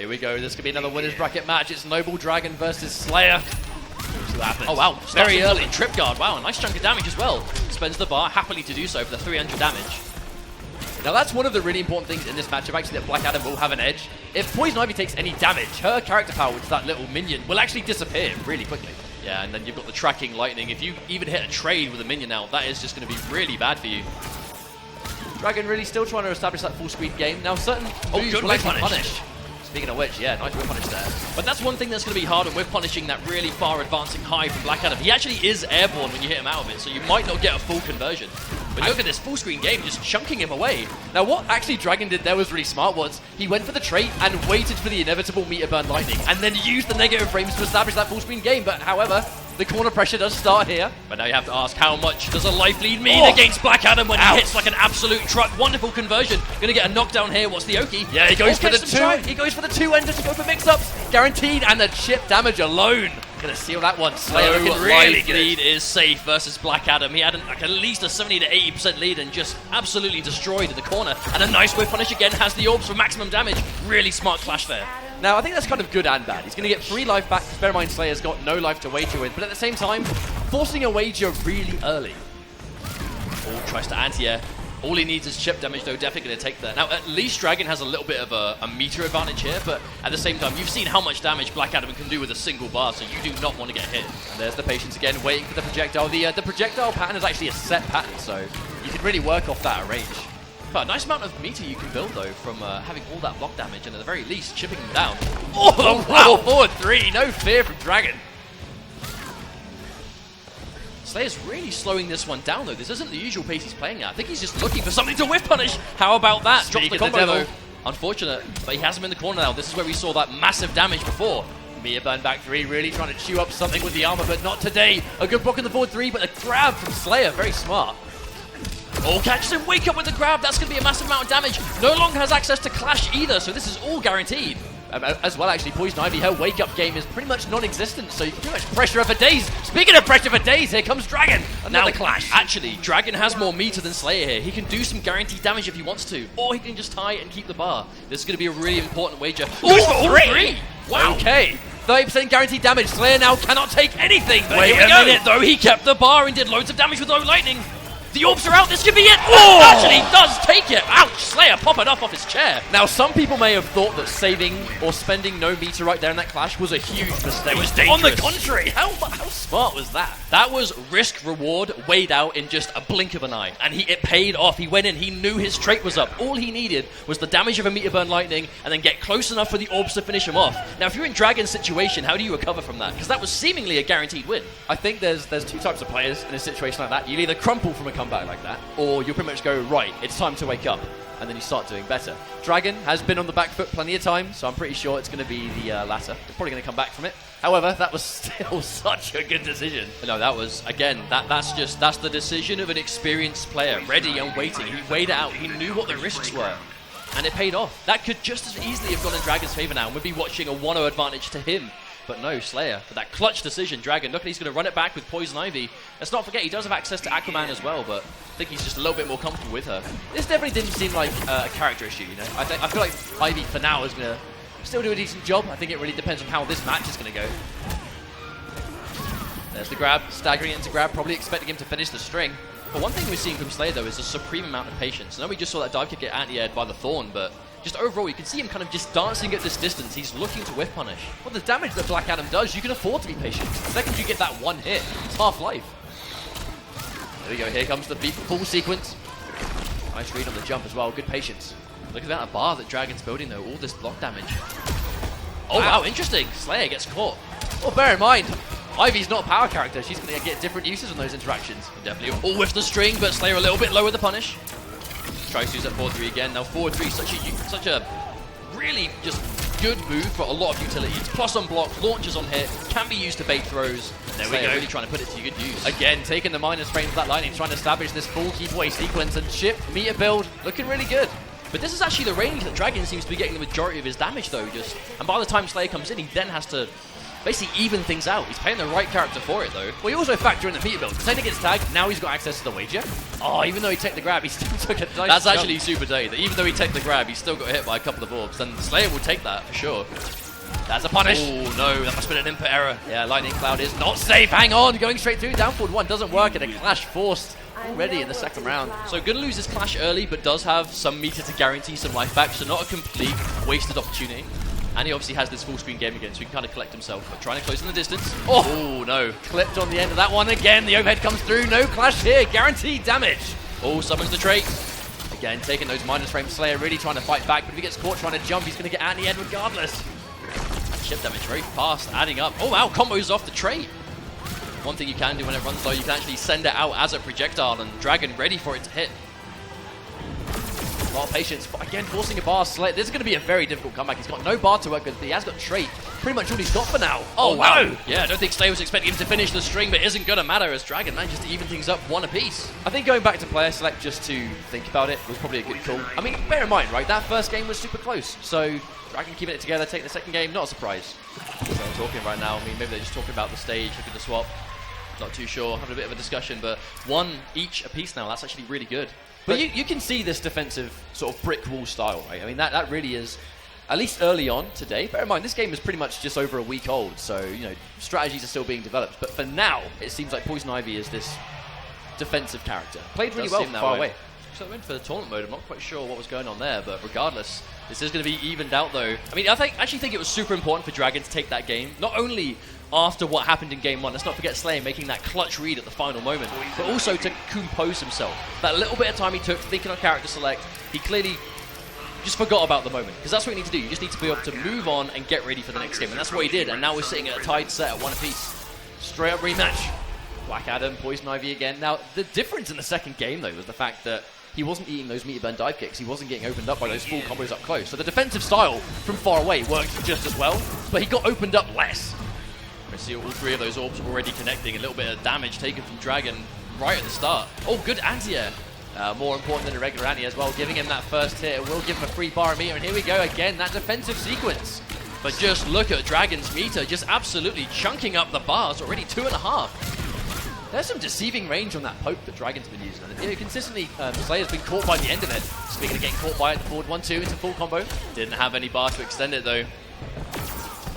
here we go. This could be another winner's bracket match. It's Noble Dragon versus Slayer. Oh wow, very early trip guard. Wow, a nice chunk of damage as well. Spends the bar happily to do so for the 300 damage. Now that's one of the really important things in this matchup, actually, that Black Adam will have an edge. If Poison Ivy takes any damage, her character power, which is that little minion, will actually disappear really quickly. Yeah, and then you've got the tracking lightning. If you even hit a trade with a minion now, that is just going to be really bad for you. Dragon really still trying to establish that full screen game. Now certain moves will actually punish. Speaking of which, yeah, nice whip punish there. But that's one thing that's going to be harder with punishing that really far advancing high from Black Adam. He actually is airborne when you hit him out of it, so you might not get a full conversion. But look at this full screen game, just chunking him away. Now what actually Dragon did there was really smart was, he went for the trait and waited for the inevitable meter burn lightning, and then used the negative frames to establish that full screen game. But however, the corner pressure does start here. But now you have to ask, how much does a life lead mean against Black Adam when he hits like an absolute truck? Wonderful conversion. Gonna get a knockdown here. What's the Oki? Yeah, he goes for the two. He goes for the two enders to go for mix-ups. Guaranteed, and the chip damage alone. Gonna seal that one. Slayer looking really good. Lead is safe versus Black Adam. He had like at least a 70 to 80% lead and just absolutely destroyed in the corner. And a nice whip punish again, has the orbs for maximum damage. Really smart clash there. Now, I think that's kind of good and bad. He's going to get 3 life back. Bear in mind, Slayer's got no life to wager with. But at the same time, forcing a wager really early. Oh, tries to anti-air. All he needs is chip damage, though. Definitely going to take that. Now, at least Dragon has a little bit of a meter advantage here. But at the same time, you've seen how much damage Black Adam can do with a single bar. So you do not want to get hit. And there's the Patience again, waiting for the projectile. The projectile pattern is actually a set pattern. So you can really work off that at range. But a nice amount of meter you can build, though, from having all that block damage and at the very least chipping them down. Oh, wow! Forward 3, no fear from Dragon. Slayer's really slowing this one down, though. This isn't the usual pace he's playing at. I think he's just looking for something to whip punish. How about that? Drops the combo, though. Unfortunate, but he has him in the corner now. This is where we saw that massive damage before. Mia burn back 3, really trying to chew up something with the armor, but not today. A good block in the forward 3, but a grab from Slayer. Very smart. Oh, catches him, wake up with the grab. That's going to be a massive amount of damage. No longer has access to Clash either, so this is all guaranteed. As well, actually, Poison Ivy, her wake-up game is pretty much non-existent, so you can pretty much pressure her for days. Speaking of pressure for days, here comes Dragon. Another Clash. Actually, Dragon has more meter than Slayer here. He can do some guaranteed damage if he wants to, or he can just tie and keep the bar. This is going to be a really important wager. Oh, 3! Wow. Okay. 30% guaranteed damage. Slayer now cannot take anything. But wait a minute, though. He kept the bar and did loads of damage with low lightning. The orbs are out, this could be it! Oh! Actually does take it! Ouch! Slayer popping up off his chair. Now, some people may have thought that saving or spending no meter right there in that clash was a huge mistake. It was dangerous. On the contrary, how smart was that? That was risk-reward weighed out in just a blink of an eye. And it paid off. He went in, he knew his trait was up. All he needed was the damage of a meter burn lightning and then get close enough for the orbs to finish him off. Now, if you're in Dragon's situation, how do you recover from that? Because that was seemingly a guaranteed win. I think there's 2 types of players in a situation like that. You'll either crumple from a comeback like that, or you'll pretty much go, right, it's time to wake up, and then you start doing better. Dragon has been on the back foot plenty of times, so I'm pretty sure it's going to be the latter. They're probably going to come back from it. However, that was still such a good decision. No, that was, again, that's the decision of an experienced player, ready and waiting. He weighed it out, he knew what the risks were, and it paid off. That could just as easily have gone in Dragon's favor now, and we'd be watching a 1-0 advantage to him. But no, Slayer, for that clutch decision, Dragon, look at he's going to run it back with Poison Ivy. Let's not forget, he does have access to Aquaman as well, but I think he's just a little bit more comfortable with her. This definitely didn't seem like a character issue, you know? I feel like Ivy, for now, is going to still do a decent job. I think it really depends on how this match is going to go. There's the grab, staggering into grab, probably expecting him to finish the string. But one thing we're seeing from Slayer, though, is a supreme amount of patience. I know we just saw that dive kick get anti-aired by the Thorn, but just overall, you can see him kind of just dancing at this distance. He's looking to whiff punish. Well, the damage that Black Adam does, you can afford to be patient. The second you get that one hit, it's half-life. There we go, here comes the full sequence. Nice read on the jump as well, good patience. Look at that bar that Dragon's building, though, all this block damage. Oh, wow, interesting. Slayer gets caught. Well, bear in mind, Ivy's not a power character. She's going to get different uses on those interactions. Definitely all with the string, but Slayer a little bit low with the punish. Tries to use that forward 3 again. Now forward 3 such a really just good move for a lot of utility. It's plus on block, launches on hit, can be used to bait throws. There we go. Really trying to put it to good use. Again, taking the minus frames of that lightning, trying to establish this full keep away sequence and chip meter build, looking really good. But this is actually the range that Dragon seems to be getting the majority of his damage though. And by the time Slayer comes in, he then has to basically even things out. He's playing the right character for it, though. Well, you also factor in the meter build. Taylor gets tagged, now he's got access to the wager. Oh, even though he took the grab, he still took a nice That's jump. actually super dirty. That even though he took the grab, he still got hit by a couple of orbs. And Slayer will take that for sure. That's a punish. Oh no, that must have been an input error. Yeah, Lightning Cloud is not safe. Hang on, going straight through. Down forward one doesn't work, and a clash forced already in the second round. So gonna lose this clash early, but does have some meter to guarantee some life back, so not a complete wasted opportunity. And he obviously has this full screen game again, so he can kind of collect himself, but trying to close in the distance. Oh no. Clipped on the end of that one again. The overhead comes through. No clash here. Guaranteed damage. Oh, summons the trait. Again, taking those minus frame. Slayer really trying to fight back, but if he gets caught trying to jump, he's going to get anti-ed regardless. Chip damage very fast, adding up. Oh wow, combos off the trait. One thing you can do when it runs low, you can actually send it out as a projectile, and Dragon ready for it to hit. A lot of patience. Again, forcing a bar. Slayer. This is going to be a very difficult comeback. He's got no bar to work with, but he has got trait. Pretty much all he's got for now. Oh wow. No. Yeah, I don't think Slayer was expecting him to finish the string, but it isn't going to matter as Dragon manages to even things up one apiece. I think going back to player select just to think about it was probably a good call. I mean, bear in mind, right, that first game was super close. So Dragon keeping it together, taking the second game, not a surprise. So I'm talking right now. I mean, maybe they're just talking about the stage, look at the swap. Not too sure, having a bit of a discussion, but one each apiece now. That's actually really good. But you can see this defensive sort of brick wall style, right? I mean, that really is, at least early on today. Bear in mind, this game is pretty much just over a week old, so, you know, strategies are still being developed. But for now, it seems like Poison Ivy is this defensive character. Played really well from far away. So they went for the tournament mode. I'm not quite sure what was going on there, but regardless, this is going to be evened out, though. I mean, actually think it was super important for Dragon to take that game. Not only after what happened in Game 1, let's not forget Slayer making that clutch read at the final moment, but also to compose himself. That little bit of time he took thinking on character select, he clearly just forgot about the moment, because that's what you need to do. You just need to be able to move on and get ready for the next game, and that's what he did, and now we're sitting at a tied set at one apiece. Straight up rematch. Black Adam, Poison Ivy again. Now, the difference in the second game, though, was the fact that he wasn't eating those meter burn dive kicks. He wasn't getting opened up by those full combos up close. So the defensive style from far away worked just as well, but he got opened up less. We see all three of those orbs already connecting. A little bit of damage taken from Dragon right at the start. Oh, good anti-air. More important than a regular anti as well, giving him that first hit. It will give him a free bar meter, and here we go again, that defensive sequence. But just look at Dragon's meter, just absolutely chunking up the bars, already 2.5. There's some deceiving range on that poke that Dragon's been using. And consistently, Slayer's been caught by the end of it. Speaking of getting caught by it, forward 1-2 into full combo. Didn't have any bar to extend it though.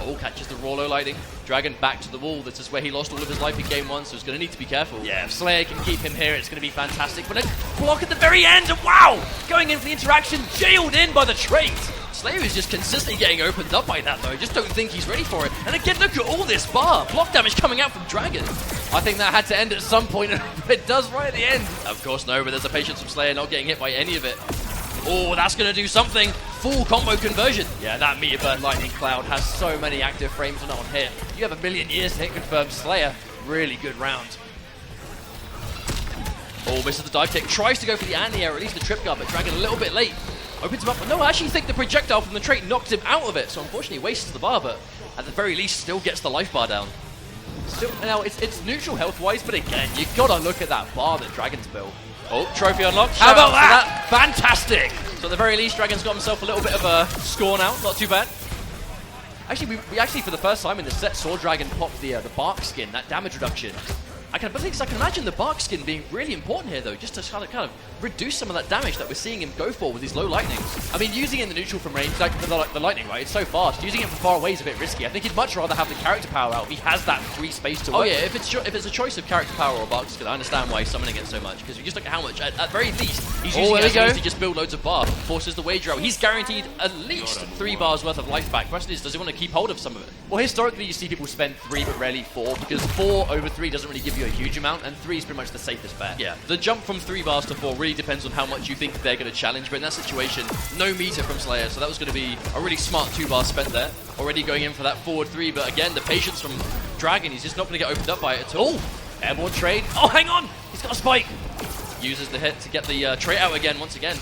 Oh, catches the raw low lighting. Dragon back to the wall. This is where he lost all of his life in Game 1, so he's going to need to be careful. Yeah, if Slayer can keep him here, it's going to be fantastic. But a block at the very end, and wow! Going in for the interaction, jailed in by the trait. Slayer is just consistently getting opened up by that though. I just don't think he's ready for it. And again, look at all this bar. Block damage coming out from Dragon. I think that had to end at some point, and it does right at the end. Of course, no, but there's a patience from Slayer not getting hit by any of it. Oh, that's going to do something. Full combo conversion. Yeah, that meter burn Lightning Cloud has so many active frames on that one hit. You have a million years to hit confirm. Slayer, really good round. Oh, misses the dive kick. Tries to go for the anti-air, or at least the trip guard, but Dragon a little bit late. Opens him up. No, I actually think the projectile from the trait knocked him out of it, so unfortunately wastes the bar, but at the very least still gets the life bar down. Still, now, it's neutral health-wise, but again, you've got to look at that bar that Dragon's built. Oh, trophy unlocked. How about that? Fantastic! So at the very least, Dragon's got himself a little bit of a score now. Not too bad. Actually, we actually, for the first time in the set, saw Dragon pop the bark skin, that damage reduction. I can imagine the bark skin being really important here, though, just to kind of reduce some of that damage that we're seeing him go for with these low lightnings. I mean, using it in the neutral from range, like the lightning, right? It's so fast. Using it from far away is a bit risky. I think he'd much rather have the character power out if he has that free space to work. Oh yeah, if it's a choice of character power or bark skin, I understand why he's summoning it so much. Because you just look at how much, at very least, he's using it as to just build loads of bar, forces the wager out. He's guaranteed at least 3 bars worth of life back. Question is, does he want to keep hold of some of it? Well, historically, you see people spend 3 but rarely 4, because 4 over 3 doesn't really give you a huge amount, and 3 is pretty much the safest bet. Yeah, the jump from 3 bars to 4 really depends on how much you think they're going to challenge, but in that situation, no meter from Slayer, so that was going to be a really smart 2 bars spent there. Already going in for that forward 3, but again, the patience from Dragon, he's just not going to get opened up by it at all. Airborne trade. Oh, hang on! He's got a spike! Uses the hit to get the trait out again, once again.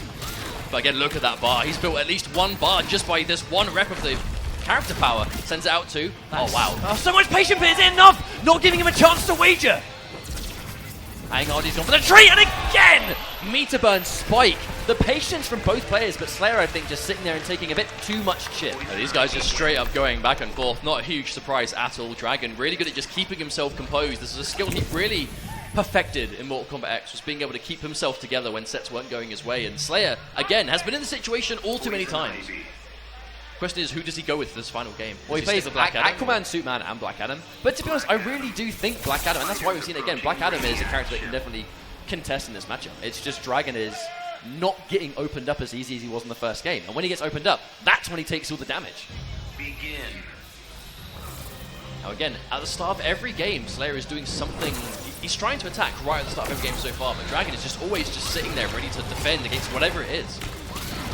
But again, look at that bar. He's built at least 1 bar just by this 1 rep of the character power. Sends it out to... Oh, wow. Oh, so much patience, but is it enough? Not giving him a chance to wager! Hang on, he's gone for the tree, and again! Meter burn spike. The patience from both players, but Slayer, I think, just sitting there and taking a bit too much chip. These guys just straight up going back and forth. Not a huge surprise at all. Dragon really good at just keeping himself composed. This is a skill he really perfected in Mortal Kombat X, was being able to keep himself together when sets weren't going his way. And Slayer, again, has been in the situation all too many times. Question is, who does he go with for this final game? Well, he plays Aquaman, Superman, and Black Adam. But to be honest, I really do think Black Adam, and that's why we've seen it again, Black Adam is a character that can definitely contest in this matchup. It's just Dragon is not getting opened up as easy as he was in the first game. And when he gets opened up, that's when he takes all the damage. Begin. Now again, at the start of every game, Slayer is doing something. He's trying to attack right at the start of every game so far, but Dragon is just always just sitting there ready to defend against whatever it is.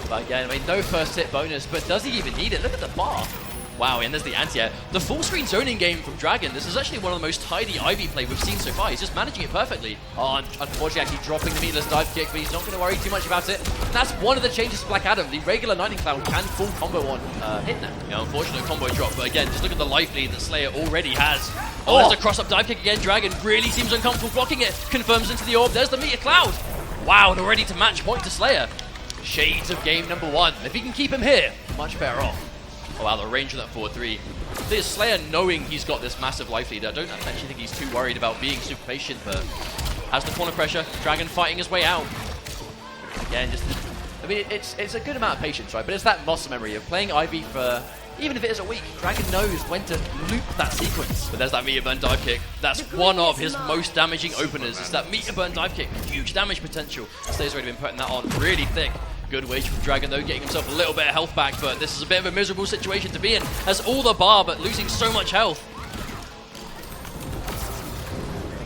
But again, I mean, no first hit bonus, but does he even need it? Look at the bar. Wow, and there's the anti-air. The full screen zoning game from Dragon, this is actually one of the most tidy Ivy play we've seen so far. He's just managing it perfectly. Oh, unfortunately, actually dropping the meatless dive kick, but he's not going to worry too much about it. And that's one of the changes to Black Adam. The regular Lightning Cloud can full combo on hit now. Yeah, unfortunate combo drop, but again, just look at the life lead that Slayer already has. Oh, there's a cross-up dive kick again. Dragon really seems uncomfortable blocking it. Confirms into the orb. There's the meteor cloud. Wow, and already to match point to Slayer. Shades of game number one. If he can keep him here, much better off. Oh wow, the range of that 4-3. This Slayer knowing he's got this massive life lead. I don't actually think he's too worried about being super patient, but has the corner pressure. Dragon fighting his way out. Again, just, I mean, it's a good amount of patience, right? But it's that muscle memory of playing Ivy for, even if it is a week, Dragon knows when to loop that sequence. But there's that meter burn dive kick. That's one of his most damaging openers. It's that meter burn dive kick. Huge damage potential. Slayer's already been putting that on really thick. Good wage from Dragon though, getting himself a little bit of health back, but this is a bit of a miserable situation to be in. Has all the bar, but losing so much health.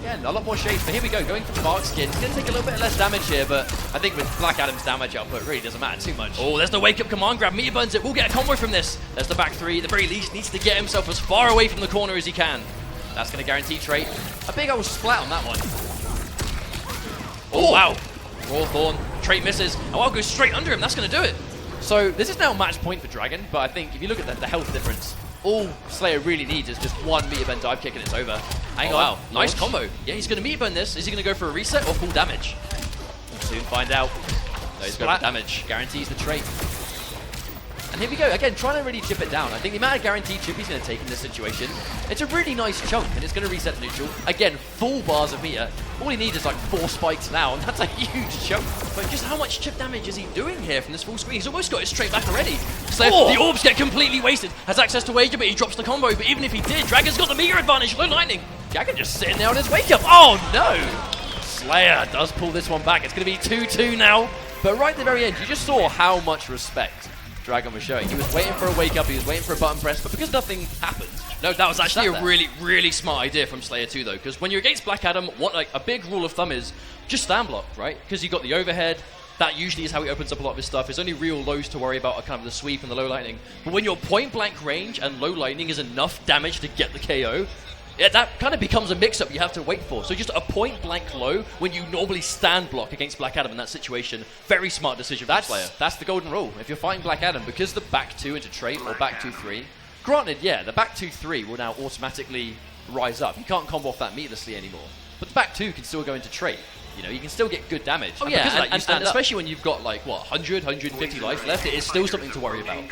Again, a lot more shades, but here we go, going for the Bark Skin. It's going to take a little bit less damage here, but I think with Black Adam's damage output, it really doesn't matter too much. Oh, there's the wake-up command grab. Meter burns it. We'll get a combo from this. There's the back three. At the very least, needs to get himself as far away from the corner as he can. That's going to guarantee trait. A big old splat on that one. Oh, wow. Rawthorn. Trait misses. Oh, I'll go straight under him. That's going to do it. So this is now match point for Dragon, but I think if you look at the health difference, all Slayer really needs is just one meter burn dive kick and it's over. Hang on. Wow. Nice combo. Yeah, he's going to meter burn this. Is he going to go for a reset or full damage? We'll soon find out. No, he's got damage. Guarantees the trait. And here we go, again, trying to really chip it down. I think the amount of guaranteed chip he's going to take in this situation, it's a really nice chunk, and it's going to reset the neutral. Again, full bars of meter. All he needs is like 4 spikes now, and that's a huge chunk. But just how much chip damage is he doing here from this full screen? He's almost got it straight back already. So the orbs get completely wasted. Has access to Wager, but he drops the combo. But even if he did, Dragon's got the meter advantage. Low lightning. Dragon just sitting there on his wake up. Oh no! Slayer does pull this one back. It's going to be 2-2 now. But right at the very end, you just saw how much respect Dragon was showing. He was waiting for a wake up, he was waiting for a button press, but because nothing happened. No, that was actually a really, really smart idea from Slayer too, though, because when you're against Black Adam, what like a big rule of thumb is just stand block, right? Because you've got the overhead. That usually is how he opens up a lot of his stuff. His only real lows to worry about are kind of the sweep and the low lightning. But when you're point blank range and low lightning is enough damage to get the KO, that kind of becomes a mix-up you have to wait for. So just a point-blank low when you normally stand block against Black Adam in that situation. Very smart decision from Slayer. That's the golden rule. If you're fighting Black Adam, because the back 2 into trait or back 2-3, granted, yeah, the back 2-3 will now automatically rise up. You can't combo off that meatlessly anymore. But the back 2 can still go into trait. You know, you can still get good damage. Oh, yeah, and especially when you've got, like, what, 100, 150 life left, it is still something to worry about.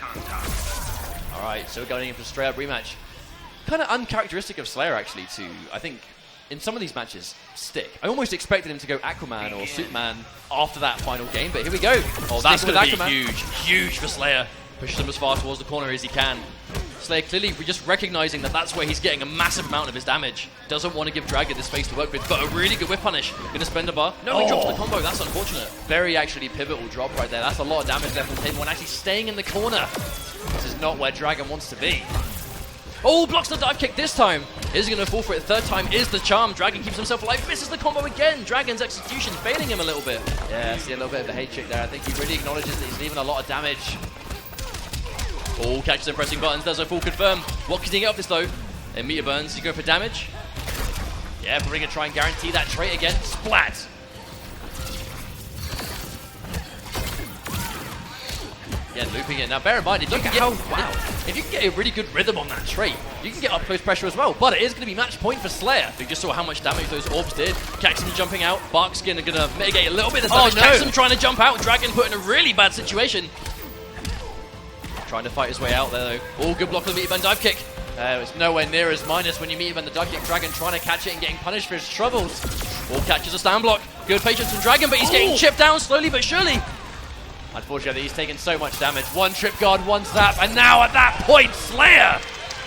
All right, so we're going in for a straight-up rematch. Kind of uncharacteristic of Slayer, actually, to, I think, in some of these matches, stick. I almost expected him to go Aquaman or Superman after that final game, but here we go. Oh, that's going to be huge. Huge for Slayer. Pushes him as far towards the corner as he can. Slayer clearly just recognizing that that's where he's getting a massive amount of his damage. Doesn't want to give Dragon this space to work with, but a really good whip punish. Going to spend a bar. No, he drops the combo. That's unfortunate. Very actually pivotal drop right there. That's a lot of damage left on the table and actually staying in the corner. This is not where Dragon wants to be. Oh, blocks the dive kick this time. Is he going to fall for it? Third time is the charm. Dragon keeps himself alive. Misses the combo again. Dragon's execution failing him a little bit. Yeah, see a little bit of a hate trick there. I think he really acknowledges that he's leaving a lot of damage. Oh, catches him pressing buttons. Does a full confirm. What can he get off this though? And meter burns. He go for damage. Yeah, probably going to try and guarantee that trait again. Splat. Again, looping it. Now, bear in mind, if you can get a really good rhythm on that trait, you can get up close pressure as well. But it is going to be match point for Slayer. We just saw how much damage those orbs did. Caxum jumping out. Barkskin are going to mitigate a little bit of damage. Caxum trying to jump out. Dragon put in a really bad situation. Trying to fight his way out there, though. All good block of the Meaty Bend dive kick. It's nowhere near as minus when you Meaty Bend the dive kick. Dragon trying to catch it and getting punished for his troubles. All catches a stand block. Good patience from Dragon, but he's getting chipped down slowly but surely. Unfortunately, he's taken so much damage. One trip guard, one zap, and now at that point, Slayer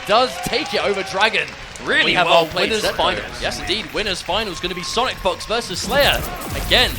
does take it over Dragon. Really well played. Winners finals. Yes, indeed. Winners finals going to be Sonic Fox versus Slayer. Again,